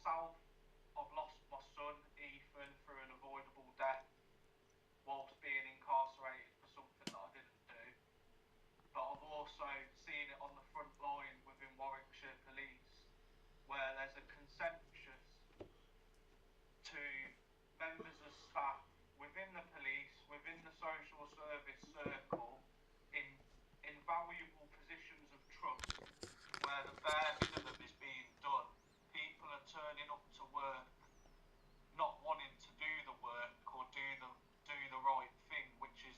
myself, I've lost my son, Ethan, through an avoidable death whilst being incarcerated for something that I didn't do. But I've also seen it on the front line within Warwickshire Police, where there's a consensus to members of staff within the police, within the social service circle, in valuable positions of trust, where the bare minimum is being done. People are turning up to work not wanting to do the work or do the right thing, which is,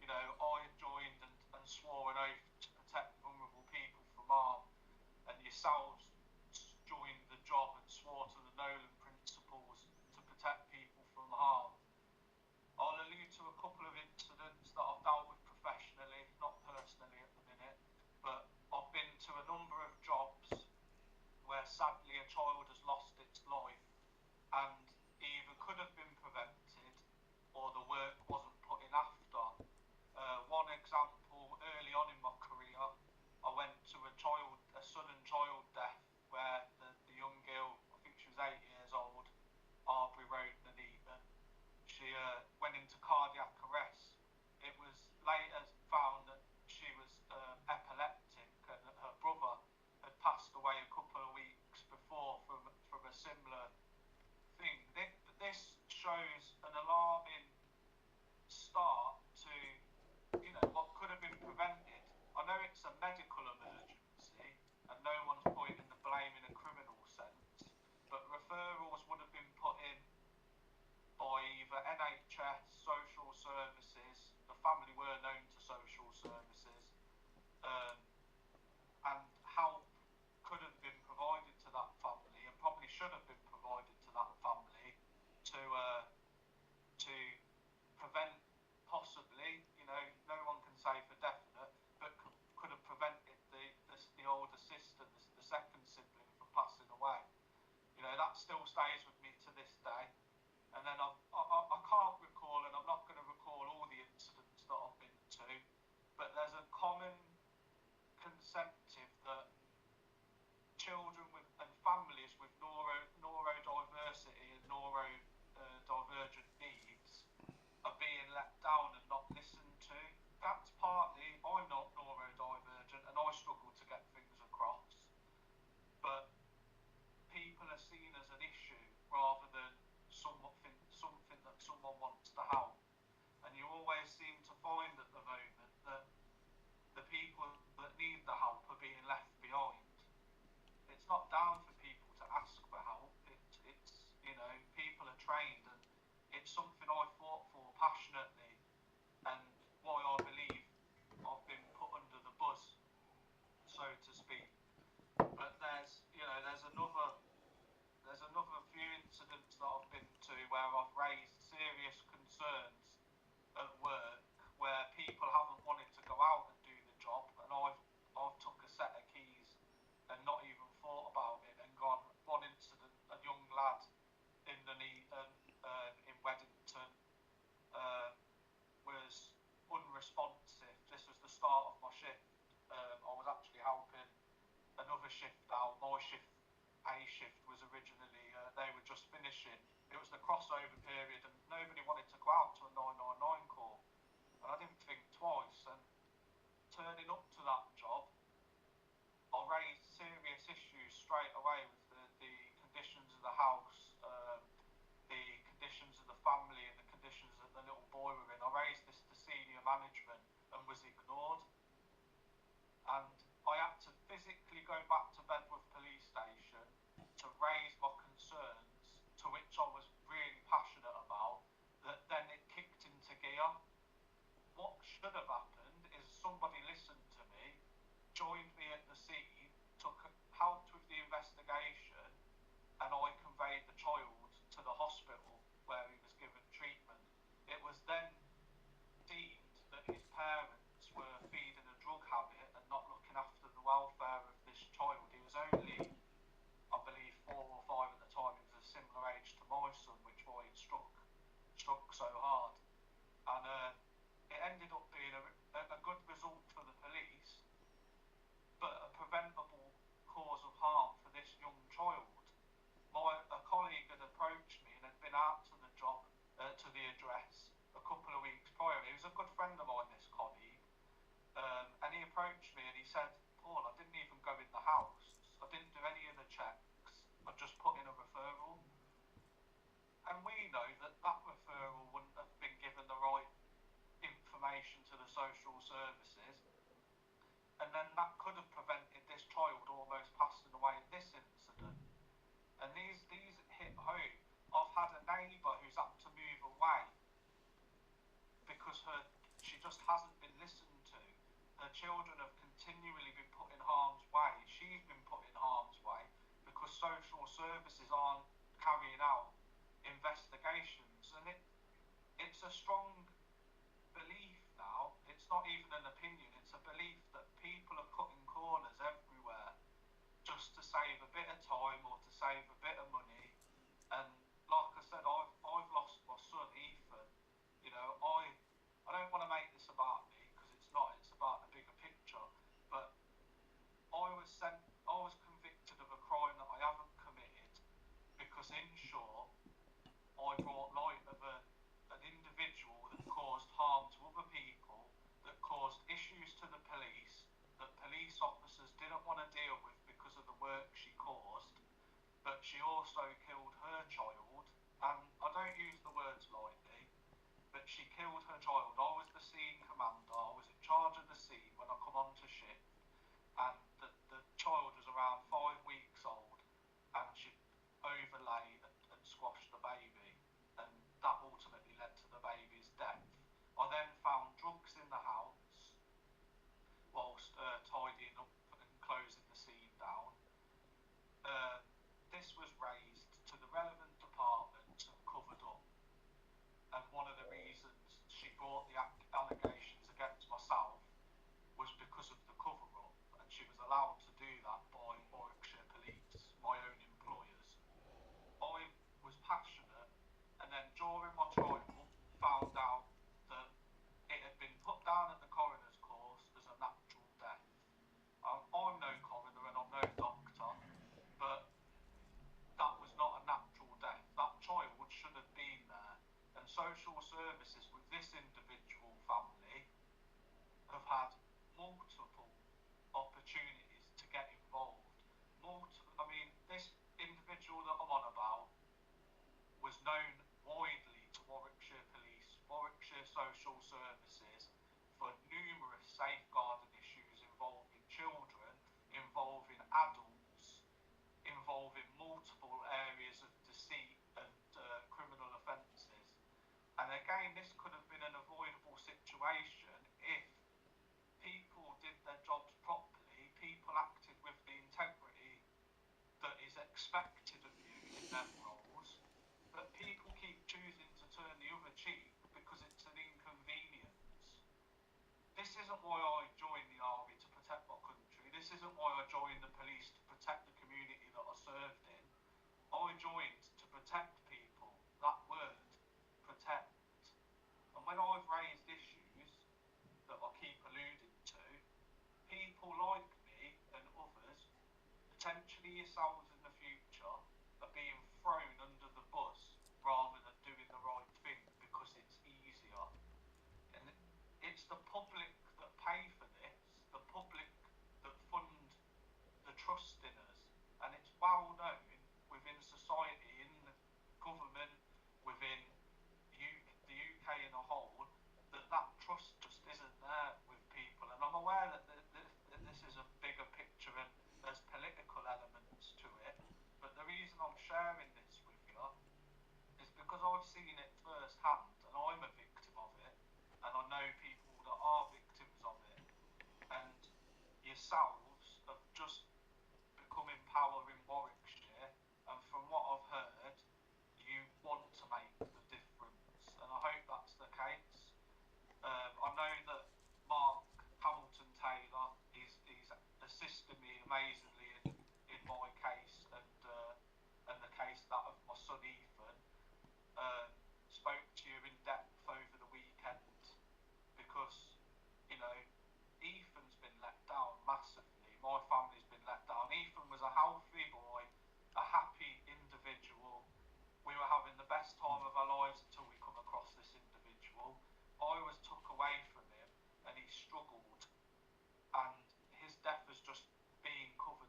I joined and swore an oath to protect vulnerable people from harm, and yourselves joined the job and swore to the Nolan principles to protect people from harm. I'll allude to a couple of incidents that I've dealt with professionally, not personally at the minute, but I've been to a number of jobs where sadly a child has lost its life and either could have been prevented or the work wasn't put in after. One example, early on in my career, I went to a sudden child death where the young girl, I think she was 8 years old, Arbury Road, Nuneaton, she went into cardiac arrest. It was later found that she was epileptic and that her brother had passed away a couple of weeks before from a similar thing. This shows an alarming start to what could have been prevented. I know it's a medical emergency and no one's pointing the blame in a criminal sense, but referrals would have been put in by either NHS, social services, the family were known to social services, and help could have been provided to that family and probably should have been provided to that family to prevent, possibly, no one can say for definite, but could have prevented the older sister, the second sibling, from passing away. That still stays with me to this day. And then I can't recall, and I'm not going to recall all the incidents that I've been to, but there's a common consensus that children and families with neurodiversity and neurodivergent needs are being let down and not listened to. That's partly, I'm not neurodivergent and I struggle to get things across, but people are seen as an issue rather than something that someone wants to help. And you always seem to find at the moment that the people that need the help are being left behind. It's not down for people to ask for help. It's people are trained, and it's something I fought for passionately, and why I believe I've been put under the bus, so to speak. But there's another few incidents that I've been to where I've raised serious concerns at work, where people haven't wanted to go out and do the job, and I've took a set of keys and not even thought about it and gone. One incident, a young lad in Weddington was unresponsive. This was the start of my shift. I was actually helping another shift out. My shift, A shift, was originally, they were just finishing. It was the crossover period and nobody wanted to go out to a 999 call. And I didn't think twice, and turning up to that job, I raised serious issues straight away with the conditions of the house, the conditions of the family and the conditions that the little boy were in. I raised this to senior management and was ignored. And I had to physically go back to Bedworth Police Station to raise my concerns, to which I was really passionate about, that then it kicked into services aren't carrying out investigations, and it's a strong belief now. It's not even an opinion, it's a belief that people are cutting corners everywhere just to save a bit of time or to save a bit of money. And like I said, I've lost my son Ethan. You know, I don't want to make this about me because it's not. It's about the bigger picture. But I was convicted of a crime that I haven't committed because in short, I brought light of an individual that caused harm to other people, that caused issues to the police, that police officers didn't want to deal with because of the work she caused, but she also killed her child, and I don't use the words lightly, but she killed her child. I was the scene commander, I was in charge of the scene when I come onto shift, and the child was around 5 weeks old, and she overlaid and squashed the baby, and that ultimately led to the baby's death. I then found drugs in the house whilst tidying up and closing the scene down. This was raised to the relevant departments and covered up. And one of the reasons she brought the allegations against myself was because of the cover-up, and she was allowed to do that by Warwickshire Police, my own employers. I was passionate, and then during my trial, found out that it had been put down at the coroner's course as a natural death. I'm no coroner and I'm no doctor, but that was not a natural death. That child should have been there. And social services with this individual family have had multiple opportunities to get involved. I mean, this individual that I'm on about was known widely to Warwickshire Police, Warwickshire Social Services, for numerous safeguarding issues involving children, involving adults, involving multiple areas of deceit and criminal offences. And again, this could have been an avoidable situation if people did their jobs properly, people acted with the integrity that is expected of you in them roles, but people keep choosing to turn the other cheek because it's an inconvenience. This isn't why I joined the army, to protect my country. This isn't why I joined the police, to protect the community that I served in. I joined to protect people. That word, protect. And when I've raised issues that I keep alluding to, people like me and others, potentially yourselves in the future, are being thrown under the bus rather than doing the right thing because it's easier. And it's the public that pay for this, the public that fund the trust in us. And it's well known within society, in the government, within the UK in a whole, that trust just isn't there with people. And I'm aware that this is a bigger picture and there's political elements to it. But the reason I'm sharing this with you is because I've seen it firsthand, and I'm a victim of it, and I know people that are victims of it. And yourselves have just become in power in Warwickshire, and from what I've heard, you want to make the difference, and I hope that's the case. I know that Mark Hamilton Taylor, he's assisted me amazingly in my case and the case that of my son Ethan. Spoke to you in depth over the weekend because, you know, Ethan's been let down massively. My family's been let down. Ethan was a healthy boy, a happy individual. We were having the best time of our lives until we come across this individual. I was took away from him and he struggled, and his death has just been covered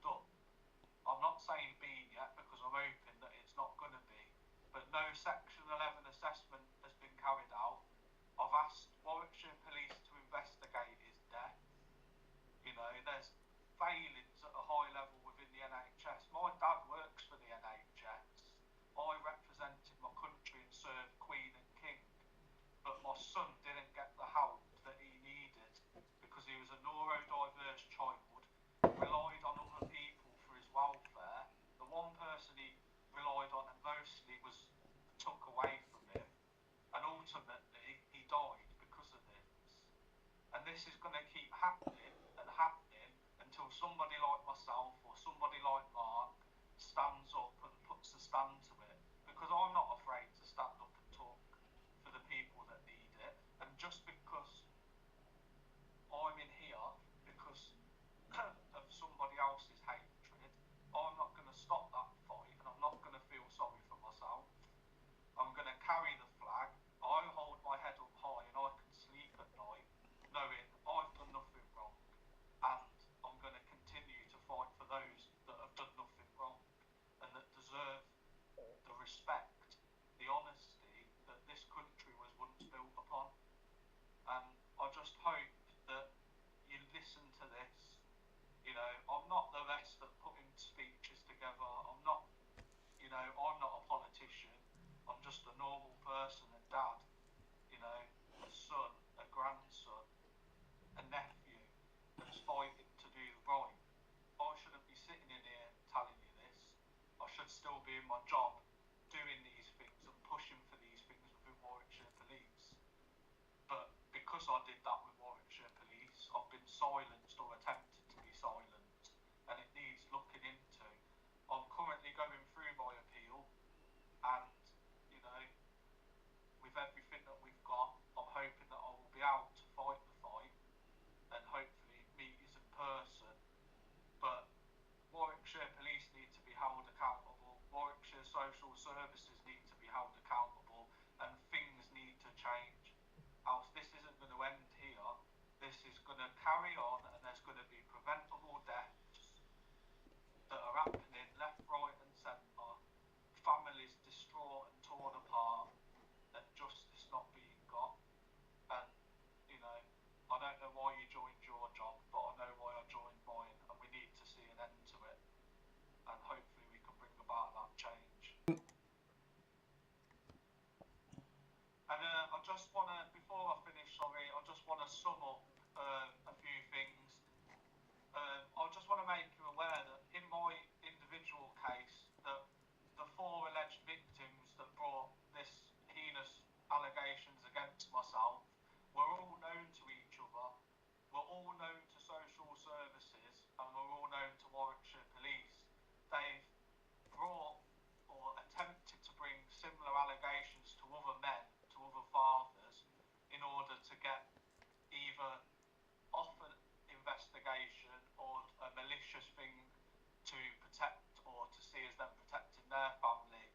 to protect or to see as them protecting their family.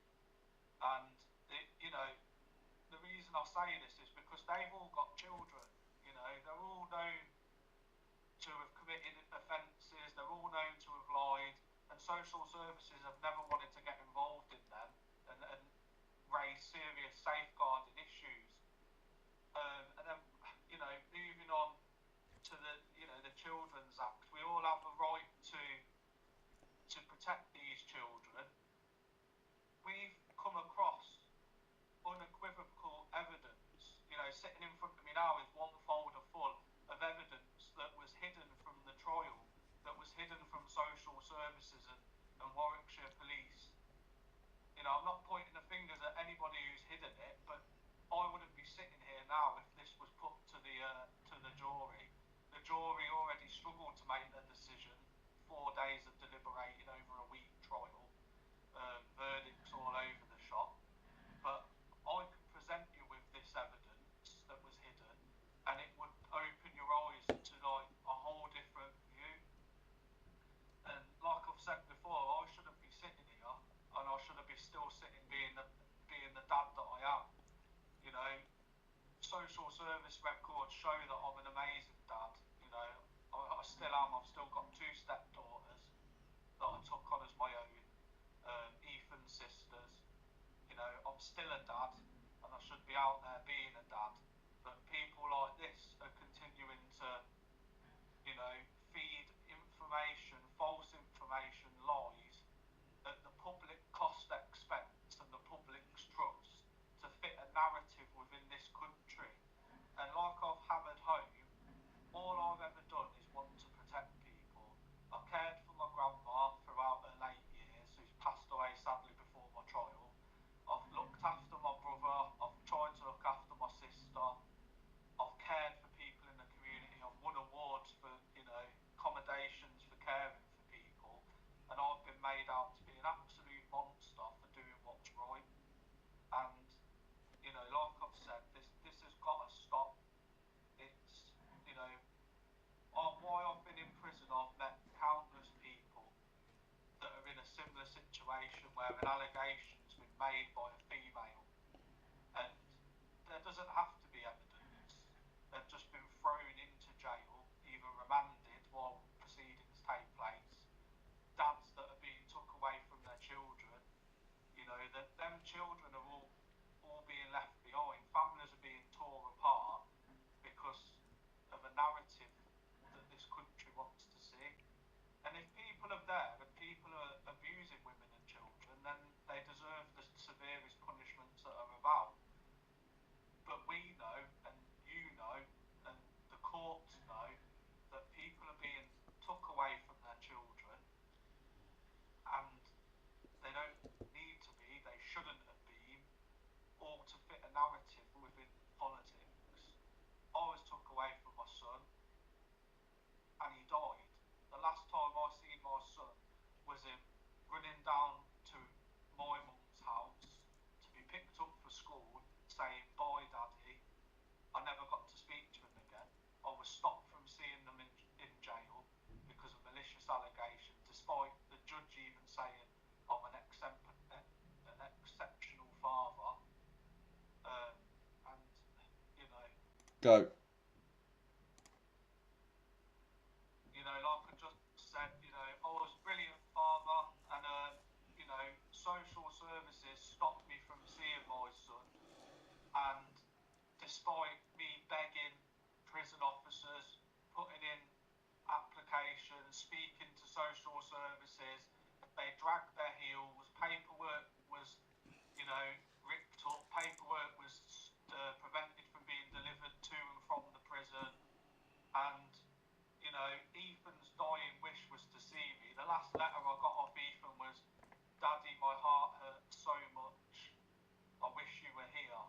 And, you know, the reason I say this is because they've all got children, you know, they're all known to have committed offences, they're all known to have lied, and social services have never wanted to get involved in them and raise serious safeguarding issues. And then, you know, moving on to the Children's Act, we all have a right to protect these children. We've come across unequivocal evidence, you know, sitting in front of me now is one folder full of evidence that was hidden from the trial, that was hidden from social services and Warwickshire police. You know, I'm not pointing the fingers at anybody who's hidden it, but I wouldn't be sitting here now if this was put to the jury. The jury already struggled to make their decision. 4 days of deliberating over a week trial, verdicts all over the shop. But I can present you with this evidence that was hidden, and it would open your eyes to like a whole different view. And like I've said before, I shouldn't be sitting here, and I shouldn't be still sitting being the dad that I am. You know, social service records show that I'm an amazing dad. You know, I still am. I've still got 2 stepdaughters that I took on as my own, Ethan's sisters. You know, I'm still a dad, and I should be out there being a dad. But people like this are continuing to, you know, feed information, false information, lies, at the public cost expense and the public's trust to fit a narrative within this country. And like I've hammered home, all I've ever done is want to protect people. I cared for my grandma throughout her late years, who's passed away sadly before my trial. I've looked after my brother, I've tried to look after my sister, I've cared for people in the community, I've won awards for, you know, accommodations for caring for people, and I've been made out to be an absolute monster for doing what's right. And, you know, like I've said, this has got to stop. It's, you know, while I've been in prison, I've met countless people that are in a similar situation where an allegation's been made by a female, and there doesn't have to be evidence. They've just been thrown into jail, either remanded while proceedings take place. Dads that are being took away from their children, you know, that them children are all being left behind. Families are being torn apart because of a narrative that this country wants to see. And if people are there and people are abusing women and children, then they deserve the severest punishments that are about. But we know, and you know, and the courts know, that people are being took away from their children, and they don't need to be, they shouldn't have been, all to fit a narrative within politics. I was took away from my son, and he died. The last time I seen my son was him running down to my mum's house to be picked up for school, saying, "Bye, Daddy." I never got to speak to him again. I was stopped from seeing them in jail because of malicious allegations, despite the judge even saying I'm an exceptional father. And, you know... Go. You know, like I just said, you know, I was a brilliant father, and, you know, social services stopped me from seeing my son. And despite me begging prison officers, putting in applications, speaking to social services, they dragged their heels. Paperwork was, you know, ripped up. Paperwork was prevented from being delivered to and from the prison. And, you know, Ethan's dying wish was to see me. The last letter I got off Ethan was, "Daddy, my heart hurts so much. I wish you were here."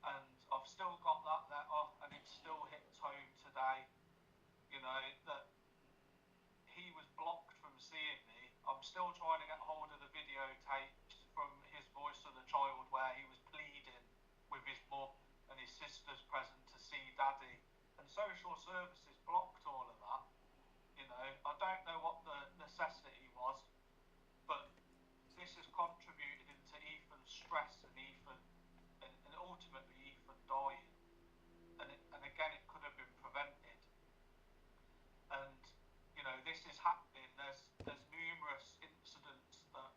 And I've still got that letter, and it still hits home today, you know, that he was blocked from seeing me. I'm still trying to get hold of the videotapes from his voice of the child where he was pleading with his mum and his sisters present to see Daddy. And social services blocked all of that. You know, I don't know what the necessity was. happening. There's numerous incidents that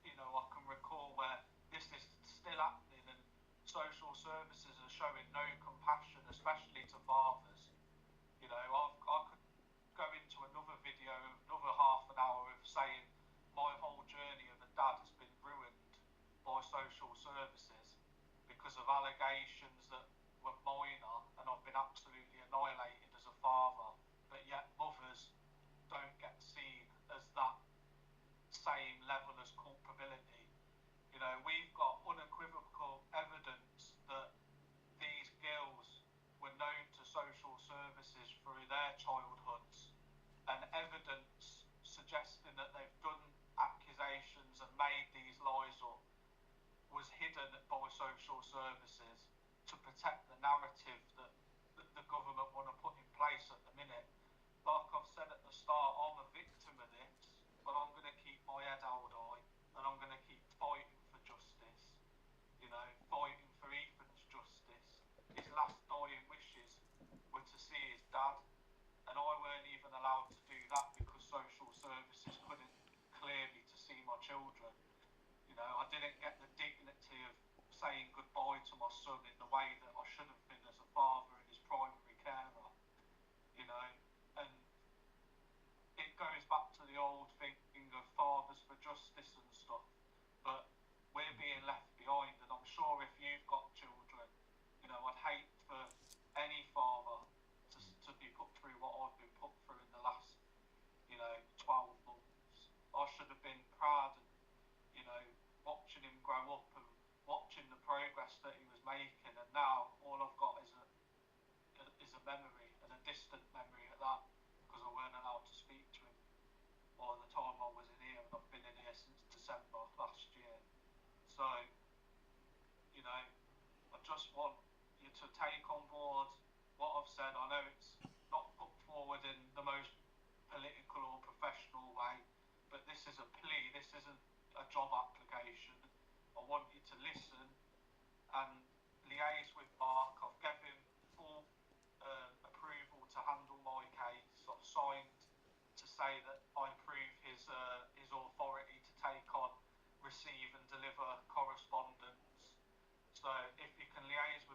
I can recall where this is still happening, and social services are showing no compassion, especially to fathers. I could go into another video, another half an hour of saying my whole journey of a dad has been ruined by social services because of allegations that were minor, and I've been absolutely annihilated as a father. But yet mothers don't get seen as that same level as culpability. We've got unequivocal evidence that these girls were known to social services through their childhoods, and evidence suggesting that they've done accusations and made these lies up was hidden by social services to protect the narrative that the government want to put in place at the minute. Like I've said at the start, I'm a victim of this, but I'm going to keep my head held high, and I'm going to keep fighting for justice. Fighting for Ethan's justice. His last dying wishes were to see his dad, and I weren't even allowed to do that because social services couldn't clear me to see my children. I didn't get the dignity of saying goodbye to my son in the way that I should have been as a father and his primary carer. And it goes back to the old thinking of fathers for justice and stuff, but we're being left behind. And I'm sure if you've got children, I'd hate for any father to be put through what I've been put through in the last 12 months. I should have been proud and watching him grow up and watching the progress that he was making, and now all I've got is a memory, and a distant memory at that, because I weren't allowed to speak to him by the time I was in here, and I've been in here since December last year. So, I just want you to take on board what I've said. I know it's not put forward in the most political or professional way, but this is a plea, this isn't a job application. I want you to listen and liaise with Mark. I've given him full approval to handle my case. I've signed to say that I approve his authority to take on, receive and deliver correspondence. So if you can liaise with